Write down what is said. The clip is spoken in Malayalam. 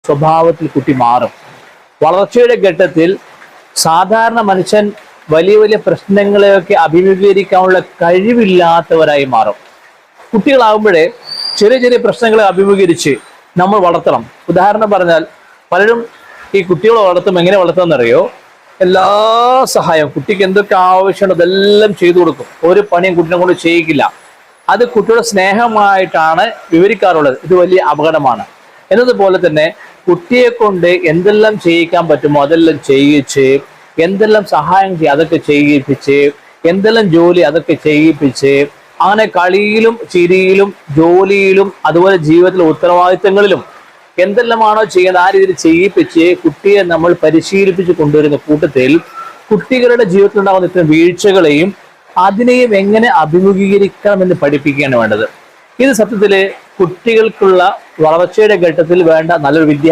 സ്വഭാവത്തിൽ കുട്ടി മാറും. വളർച്ചയുടെ ഘട്ടത്തിൽ സാധാരണ മനുഷ്യൻ വലിയ വലിയ പ്രശ്നങ്ങളെയൊക്കെ അഭിമുഖീകരിക്കാനുള്ള കഴിവില്ലാത്തവരായി മാറും. കുട്ടികളാകുമ്പോഴേ ചെറിയ ചെറിയ പ്രശ്നങ്ങളെ അഭിമുഖീകരിച്ച് നമ്മൾ വളർത്തണം. ഉദാഹരണം പറഞ്ഞാൽ പലരും ഈ കുട്ടികളെ വളർത്തും, എങ്ങനെ വളർത്തുമെന്നറിയോ? എല്ലാ സഹായവും കുട്ടിക്ക് എന്തൊക്കെ ആവശ്യമുണ്ടോ അതെല്ലാം ചെയ്തു കൊടുക്കും. ഒരു പണിയും കുട്ടിനെ കൊണ്ട് ചെയ്യിക്കില്ല. അത് കുട്ടിയുടെ സ്നേഹമായിട്ടാണ് വിവരിക്കാറുള്ളത്. ഇത് വലിയ അപകടമാണ്. എന്നതുപോലെ തന്നെ കുട്ടിയെ കൊണ്ട് എന്തെല്ലാം ചെയ്യിക്കാൻ പറ്റുമോ അതെല്ലാം ചെയ്യിച്ച്, എന്തെല്ലാം സഹായം ചെയ്യുക അതൊക്കെ ചെയ്യിപ്പിച്ച്, എന്തെല്ലാം ജോലി അതൊക്കെ ചെയ്യിപ്പിച്ച്, അങ്ങനെ കളിയിലും ചിരിയിലും ജോലിയിലും അതുപോലെ ജീവിതത്തിലെ ഉത്തരവാദിത്തങ്ങളിലും എന്തെല്ലാമാണോ ചെയ്യുന്നത് ആ രീതിയിൽ ചെയ്യിപ്പിച്ച് കുട്ടിയെ നമ്മൾ പരിശീലിപ്പിച്ച് കൊണ്ടുവരുന്ന കൂട്ടത്തിൽ കുട്ടികളുടെ ജീവിതത്തിൽ ഉണ്ടാകുന്ന ഇത്തരം വീഴ്ചകളെയും അതിനെയും എങ്ങനെ അഭിമുഖീകരിക്കണമെന്ന് പഠിപ്പിക്കുകയാണ് വേണ്ടത്. ഇത് സത്യത്തില് കുട്ടികൾക്കുള്ള വളർച്ചയുടെ ഘട്ടത്തിൽ വേണ്ട നല്ലൊരു